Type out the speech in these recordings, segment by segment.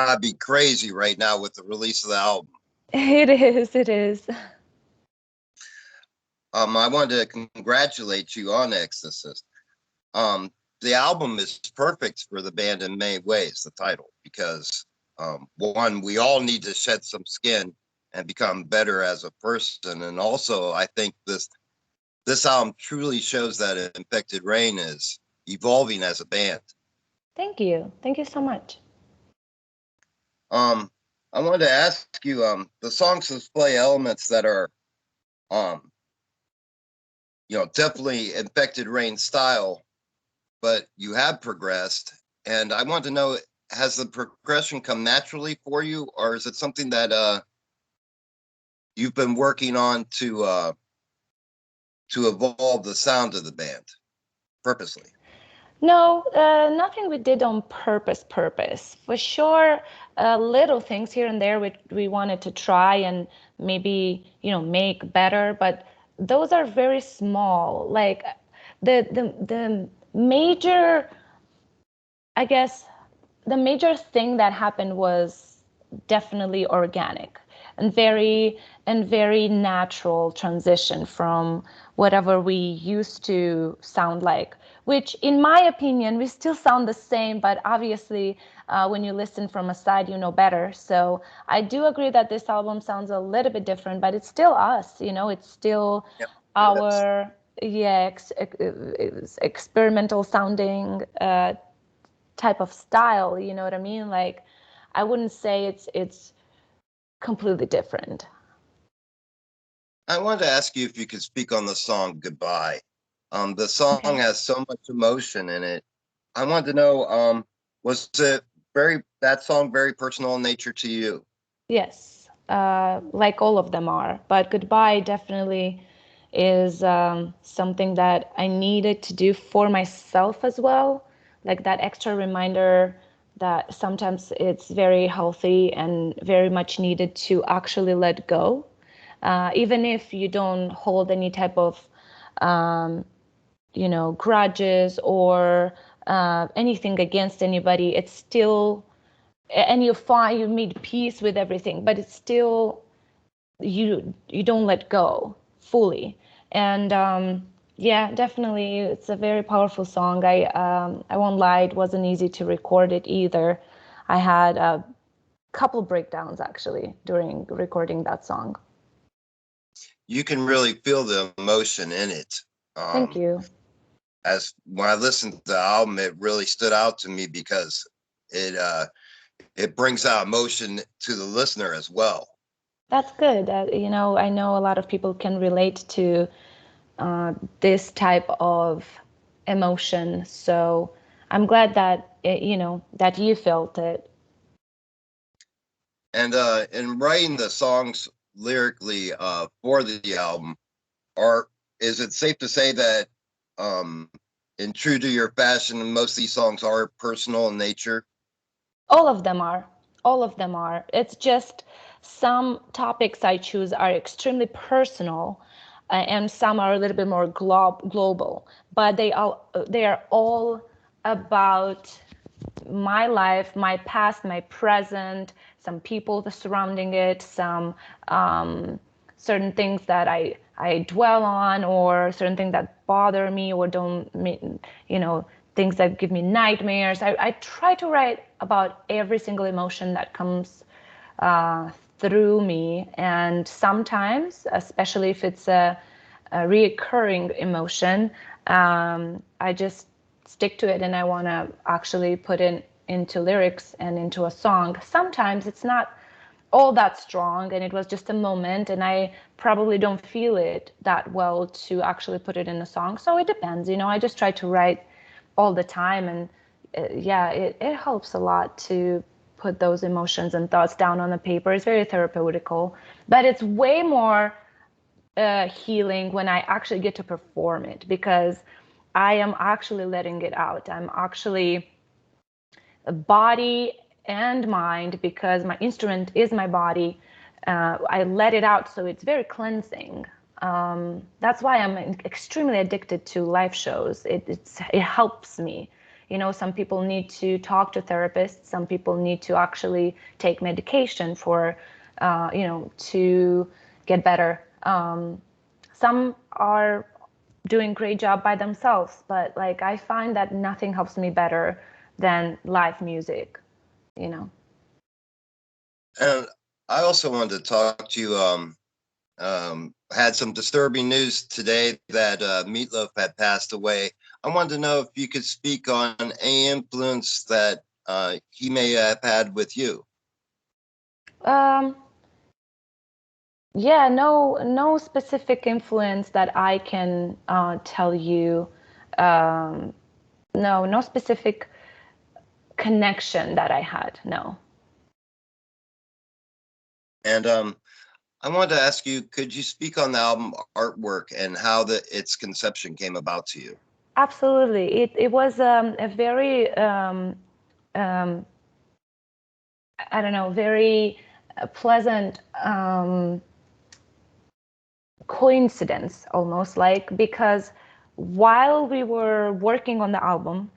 gotta be crazy right now with the release of the album. It is, it is. I wanted to congratulate you on Exorcist. The album is perfect for the band in many ways, the title, because one, we all need to shed some skin and become better as a person. And also, I think this album truly shows that Infected Rain is evolving as a band. Thank you. Thank you so much. Um, I wanted to ask you, the songs display elements that are, um, definitely Infected Rain style, but you have progressed. And I want to know, has the progression come naturally for you, or is it something that you've been working on to evolve the sound of the band purposely? No, nothing we did on purpose. For sure, little things here and there we wanted to try and maybe, make better, but those are very small. Like the major, I guess, the major thing that happened was definitely organic and very natural transition from whatever we used to sound like, which in my opinion we still sound the same, but obviously when you listen from a side you know better. So I do agree that this album sounds a little bit different, but it's still us, it's still Yep, it is. our, yeah, experimental sounding type of style, you know what I mean? Like, I wouldn't say it's completely different. I wanted to ask you if you could speak on the song Goodbye. The song Okay. has so much emotion in it. I wanted to know, was it that song very personal in nature to you? Yes, like all of them are, but Goodbye definitely is something that I needed to do for myself as well. Like that extra reminder that sometimes it's very healthy and very much needed to actually let go. Even if you don't hold any type of um, grudges or anything against anybody, it's still, and you made peace with everything, but it's still, you don't let go fully. And yeah, definitely, it's a very powerful song. I won't lie, it wasn't easy to record it either. I had a couple breakdowns actually during recording that song. You can really feel the emotion in it. Thank Um, you. as when I listened to the album, it really stood out to me because it brings out emotion to the listener as well. That's good. I know a lot of people can relate to this type of emotion. So I'm glad that that you felt it. And in writing the songs lyrically for the album, are is it safe to say that um, in true to your fashion, most of these songs are personal in nature? All of them are. All of them are. It's just some topics I choose are extremely personal, and some are a little bit more global. But they are all about my life, my past, my present, some people surrounding it, some certain things that I dwell on, or certain things that bother me or don't, things that give me nightmares. I try to write about every single emotion that comes uh, through me. And sometimes, especially if it's a reoccurring emotion, I just stick to it and I want to actually put it into lyrics and into a song. Sometimes it's not all that strong and it was just a moment and I probably don't feel it that well to actually put it in a song. So it depends, I just try to write all the time. And yeah, it helps a lot to put those emotions and thoughts down on the paper. It's very therapeutical, but it's way more healing when I actually get to perform it, because I am actually letting it out. I'm actually body and mind, because my instrument is my body. I let it out, so it's very cleansing. That's why I'm extremely addicted to live shows. It helps me. You know, some people need to talk to therapists. Some people need to actually take medication for, to get better. Some are doing great job by themselves, but like I find that nothing helps me better than live music, you know. And I also wanted to talk to you. Had some disturbing news today that Meatloaf had passed away. I wanted to know if you could speak on any influence that he may have had with you. Um, yeah, no specific influence that I can tell you. No specific connection that I had. No. And I wanted to ask you, could you speak on the album artwork and how its conception came about to you? Absolutely. It was a very um, I don't know, very pleasant coincidence almost, like, because while we were working on the album,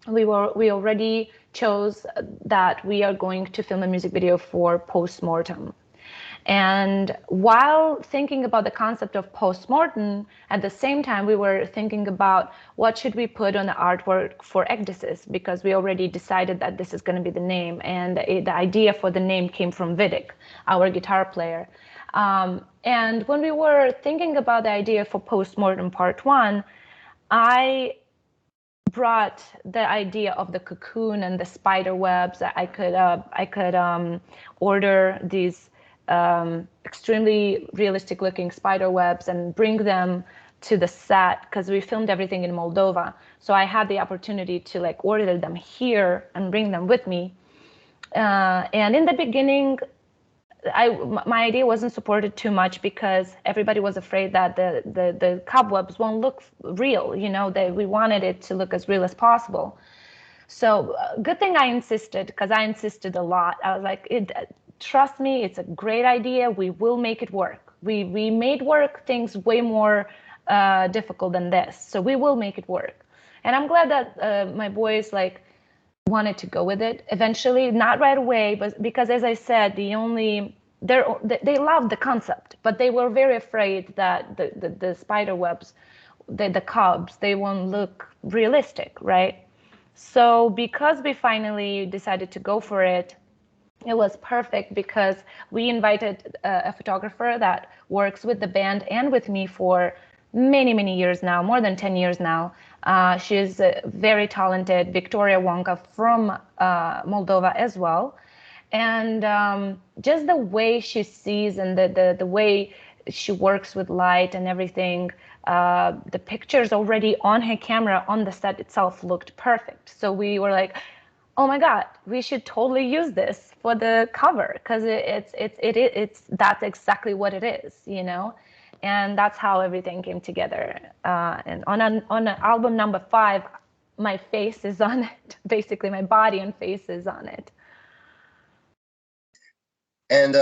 we already chose that we are going to film a music video for Postmortem. And while thinking about the concept of postmortem, at the same time, we were thinking about what should we put on the artwork for Ecdysis, because we already decided that this is going to be the name. And the idea for the name came from Vidic, our guitar player. And when we were thinking about the idea for Postmortem Part 1, I brought the idea of the cocoon and the spider webs. I could order these extremely realistic looking spider webs and bring them to the set, because we filmed everything in Moldova. So I had the opportunity to like order them here and bring them with me. And in the beginning, my idea wasn't supported too much because everybody was afraid that the cobwebs won't look real. You know, we wanted it to look as real as possible. So good thing I insisted, because I insisted a lot. I was like, trust me, it's a great idea. We will make it work. We made work things way more difficult than this. So we will make it work. And I'm glad that my boys like wanted to go with it eventually, not right away, but because, as I said, they loved the concept, but they were very afraid that the spider webs, the cobs, they won't look realistic, right? So because we finally decided to go for it, it was perfect because we invited a photographer that works with the band and with me for many years now, more than 10 years now. She's very talented, Victoria Wonka from Moldova as well. And just the way she sees and the way she works with light and everything, the pictures already on her camera on the set itself looked perfect. So we were like, oh my God, we should totally use this for the cover, because it's that's exactly what it is, you know. And that's how everything came together. And on album number 5, my face is on it. Basically, my body and face is on it. And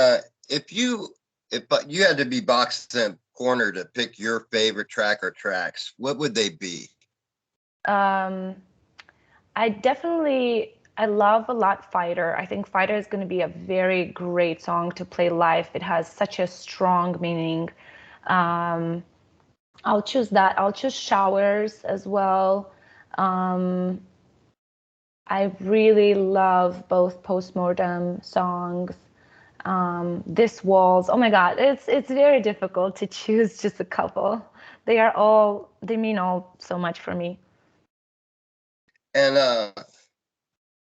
if you had to be boxed in a corner to pick your favorite track or tracks, what would they be? I love a lot Fighter. I think Fighter is going to be a very great song to play live. It has such a strong meaning. I'll choose that. I'll choose Showers as well. I really love both Postmortem songs. This Walls. Oh my God, it's very difficult to choose just a couple. They mean all so much for me.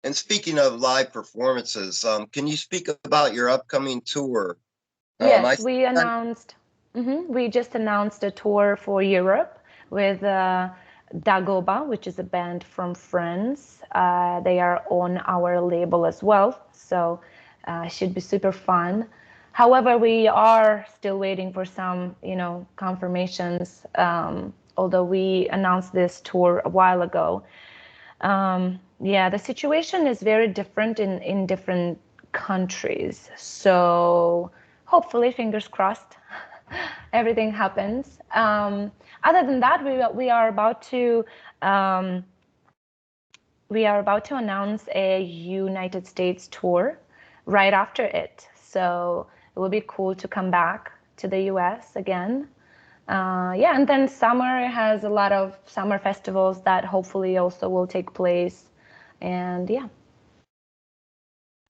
And speaking of live performances, can you speak about your upcoming tour? Yes, we just announced a tour for Europe with Dagoba, which is a band from France. They are on our label as well, so should be super fun. However, we are still waiting for some, confirmations. Although we announced this tour a while ago. Yeah, the situation is very different in different countries. So hopefully, fingers crossed, everything happens. Other than that, we are about to we are about to announce a United States tour right after it. So it will be cool to come back to the US again. Yeah, and then summer has a lot of summer festivals that hopefully also will take place. And yeah.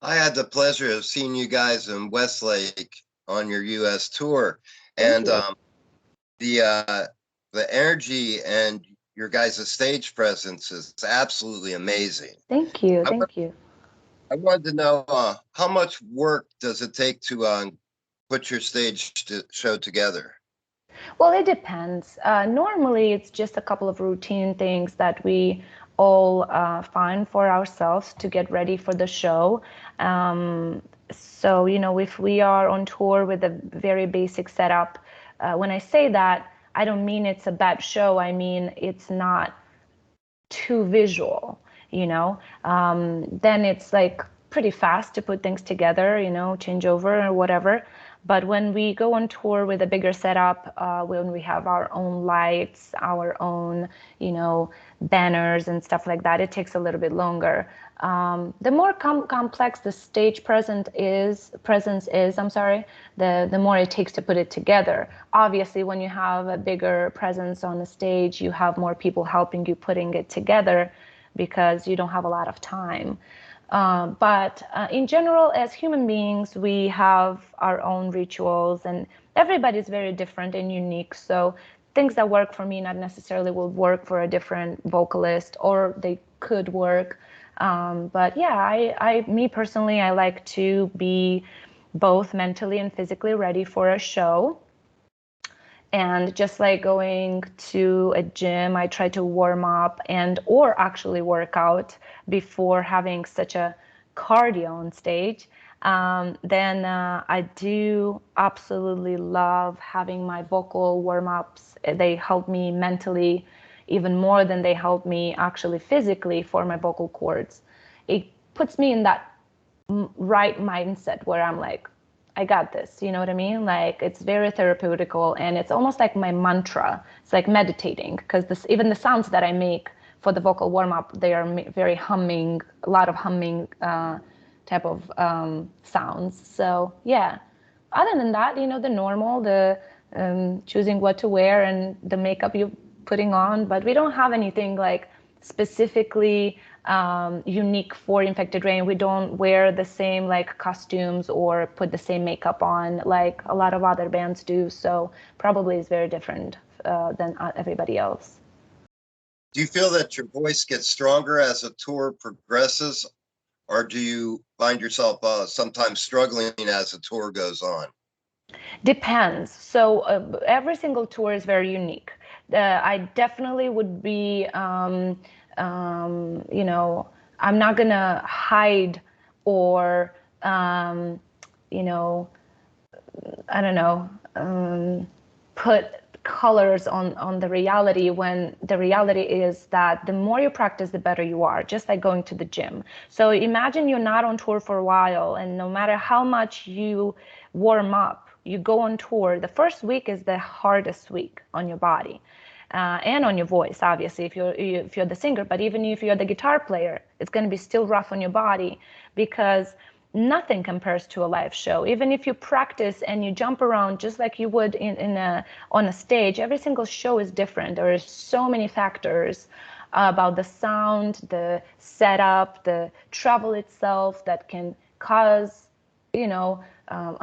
I had the pleasure of seeing you guys in Westlake on your US tour. Thank And you. The energy and your guys' stage presence is absolutely amazing. Thank you. I, wa- Thank you. I wanted to know how much work does it take to put your show together? Well, it depends. Normally, it's just a couple of routine things that we all find for ourselves to get ready for the show. So, if we are on tour with a very basic setup, when I say that, I don't mean it's a bad show. I mean it's not too visual, then it's like pretty fast to put things together, change over or whatever. But when we go on tour with a bigger setup, when we have our own lights, our own, banners and stuff like that, it takes a little bit longer. The more complex the stage presence is, the more it takes to put it together. Obviously, when you have a bigger presence on the stage, you have more people helping you putting it together because you don't have a lot of time. But in general, as human beings, we have our own rituals, and everybody's very different and unique. So things that work for me not necessarily will work for a different vocalist, or they could work. But yeah, me personally, I like to be both mentally and physically ready for a show. And just like going to a gym, I try to warm up or actually work out before having such a cardio on stage. Then I do absolutely love having my vocal warm-ups. They help me mentally even more than they help me actually physically for my vocal cords. It puts me in that right mindset where I'm like, I got this. You know what I mean? Like it's very therapeutical, and it's almost like my mantra. It's like meditating, because even the sounds that I make for the vocal warm up, they are very humming, a lot of humming type of sounds. So yeah. Other than that, the normal, the choosing what to wear and the makeup you putting on, but we don't have anything like specifically unique for Infected Rain. We don't wear the same like costumes or put the same makeup on like a lot of other bands do. So probably it's very different than everybody else. Do you feel that your voice gets stronger as a tour progresses, or do you find yourself sometimes struggling as the tour goes on? Depends. So every single tour is very unique. I definitely would be, I'm not gonna hide or, you know, I don't know, put colors on the reality, when the reality is that the more you practice, the better you are, just like going to the gym. So imagine you're not on tour for a while, and no matter how much you warm up, you go on tour, the first week is the hardest week on your body. And on your voice, obviously, if you're the singer, but even if you're the guitar player, it's going to be still rough on your body, because nothing compares to a live show. Even if you practice and you jump around just like you would on a stage, every single show is different. There are so many factors about the sound, the setup, the travel itself that can cause, I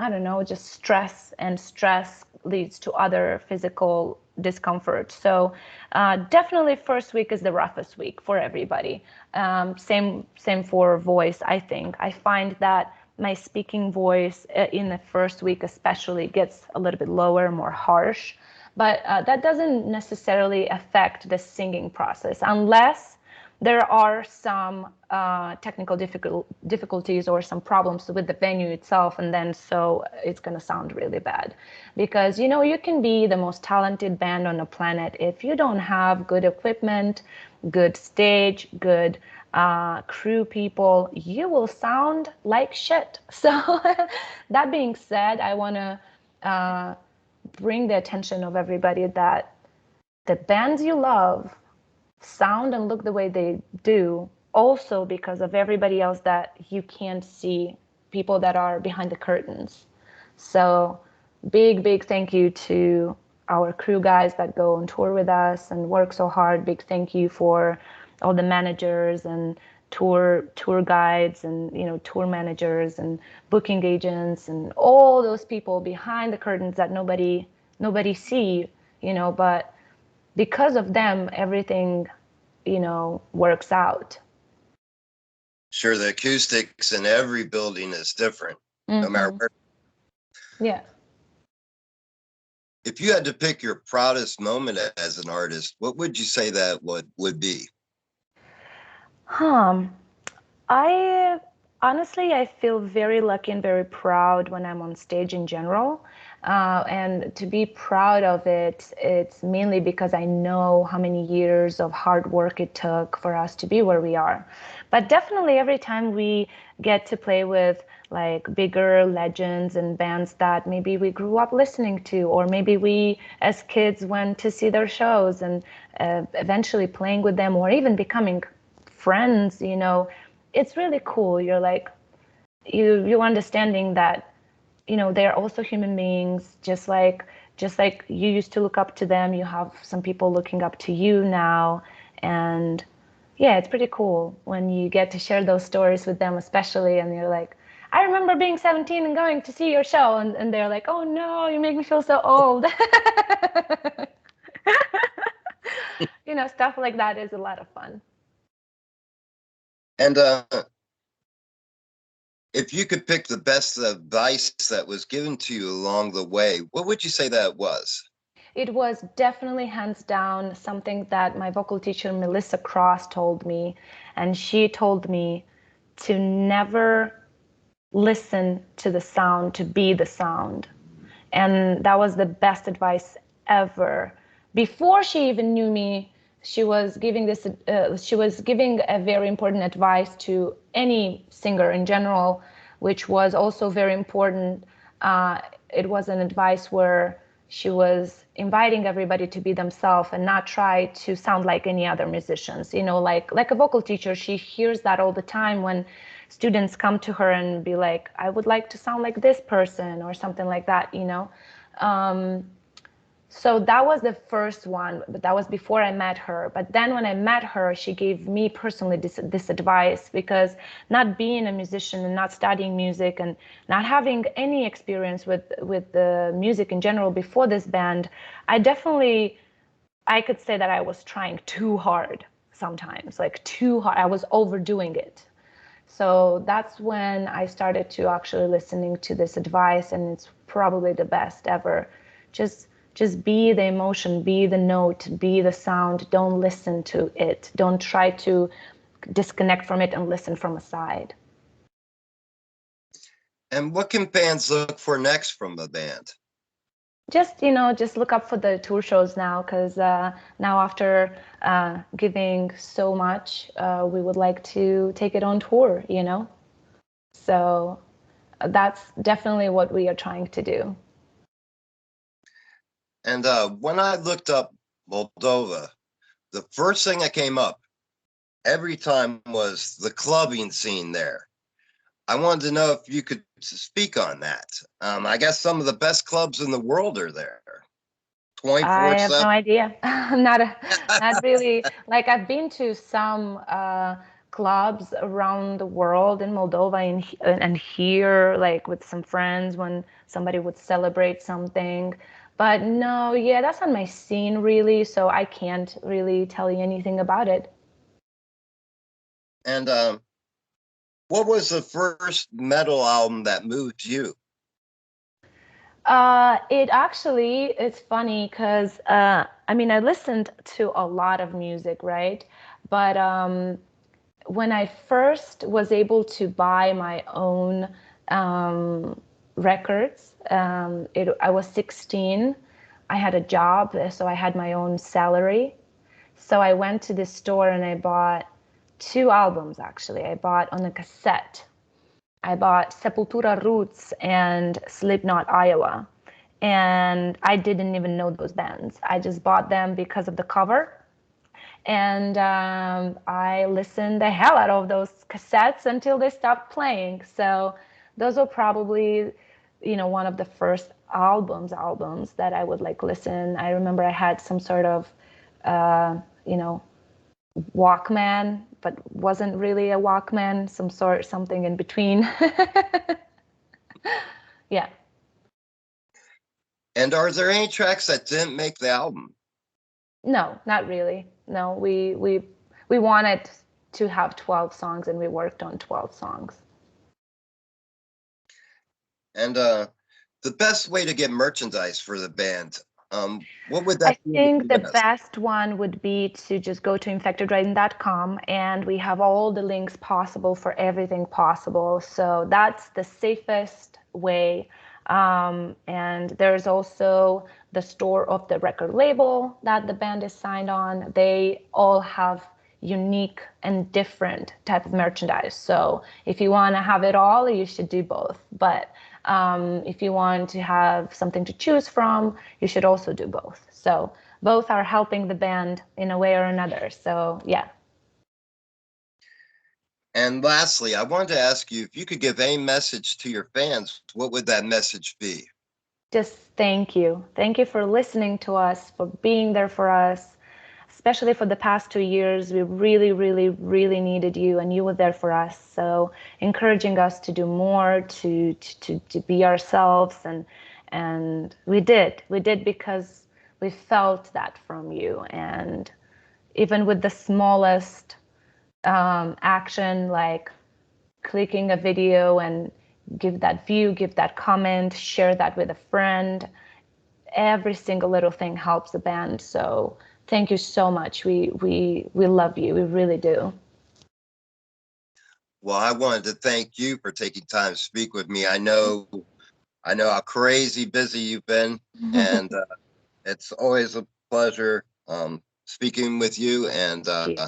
don't know, just stress, and stress leads to other physical discomfort. So definitely first week is the roughest week for everybody. Same for voice, I think. I find that my speaking voice in the first week especially gets a little bit lower, more harsh. But that doesn't necessarily affect the singing process unless there are some technical difficulties or some problems with the venue itself, and then so it's going to sound really bad. Because you can be the most talented band on the planet, if you don't have good equipment, good stage, good crew people, you will sound like shit. So that being said, I want to bring the attention of everybody that the bands you love sound and look the way they do also because of everybody else that you can't see, people that are behind the curtains. So big thank you to our crew guys that go on tour with us and work so hard. Big thank you for all the managers and tour guides and tour managers and booking agents and all those people behind the curtains that nobody see, but because of them everything works out. Sure, the acoustics in every building is different, no matter where. Yeah. If you had to pick your proudest moment as an artist, what would you say that would be? I honestly, I feel very lucky and very proud when I'm on stage in general. And to be proud of it, it's mainly because I know how many years of hard work it took for us to be where we are. But definitely every time we get to play with like bigger legends and bands that maybe we grew up listening to, or maybe we as kids went to see their shows and eventually playing with them or even becoming friends, it's really cool. You're like, you understanding that, they're also human beings, just like you used to look up to them. You have some people looking up to you now. And yeah, it's pretty cool when you get to share those stories with them, especially, and you're like, I remember being 17 and going to see your show, and they're like, oh no, you make me feel so old. Stuff like that is a lot of fun. And if you could pick the best advice that was given to you along the way, what would you say that was? It was definitely hands down something that my vocal teacher, Melissa Cross, told me. And she told me to never listen to the sound, to be the sound. And that was the best advice ever. Before she even knew me, she was giving a very important advice to any singer in general, which was also very important. It was an advice where she was inviting everybody to be themselves and not try to sound like any other musicians. Like a vocal teacher, she hears that all the time when students come to her and be like, I would like to sound like this person or something like that. So that was the first one, but that was before I met her. But then when I met her, she gave me personally this advice, because not being a musician and not studying music and not having any experience with the music in general before this band, I could say that I was trying too hard sometimes, like too hard. I was overdoing it. So that's when I started to actually listening to this advice, and it's probably the best ever. Just be the emotion, be the note, be the sound. Don't listen to it. Don't try to disconnect from it and listen from a side. And what can fans look for next from the band? Just look up for the tour shows now, because now after giving so much, we would like to take it on tour, So that's definitely what we are trying to do. And when I looked up Moldova, the first thing that came up every time was the clubbing scene there. I wanted to know if you could speak on that. I guess some of the best clubs in the world are there. I have 24/7. no idea. Not really. Like, I've been to some clubs around the world in Moldova and here, like with some friends when somebody would celebrate something. But no, yeah, that's not my scene really, so I can't really tell you anything about it. And what was the first metal album that moved you? It's funny because I listened to a lot of music, right? But when I first was able to buy my own records, I was 16. I had a job, so I had my own salary. So I went to this store and I bought two albums, actually. I bought on a cassette. I bought Sepultura Roots and Slipknot Iowa. And I didn't even know those bands. I just bought them because of the cover. And I listened the hell out of those cassettes until they stopped playing. So those were probably, one of the first albums that I would like listen. I remember I had some sort of, you know, Walkman, but wasn't really a Walkman, something in between. Yeah. And are there any tracks that didn't make the album? No, not really. No, we wanted to have 12 songs and we worked on 12 songs. And the best way to get merchandise for the band, what would I that be think the best? best one would be to just go to infectedwriting.com, and we have all the links possible for everything possible. So that's the safest way. And there's also the store of the record label that the band is signed on. They all have unique and different type of merchandise. So if you want to have it all, you should do both. But if you want to have something to choose from, you should also do both. So both are helping the band in a way or another. So yeah. And lastly, I wanted to ask you if you could give a message to your fans, what would that message be? Just thank you. Thank you for listening to us, for being there for us, especially for the past 2 years. We really, really, really needed you, and you were there for us. So encouraging us to do more, to be ourselves, and we did. We did because we felt that from you. And even with the smallest action, like clicking a video and give that view, give that comment, share that with a friend. Every single little thing helps the band. So thank you so much. We love you. We really do. Well, I wanted to thank you for taking time to speak with me. I know how crazy busy you've been, and it's always a pleasure speaking with you. And Thank you.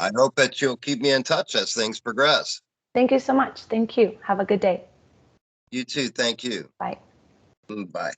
I hope that you'll keep me in touch as things progress. Thank you so much. Thank you. Have a good day. You too. Thank you. Bye. Bye.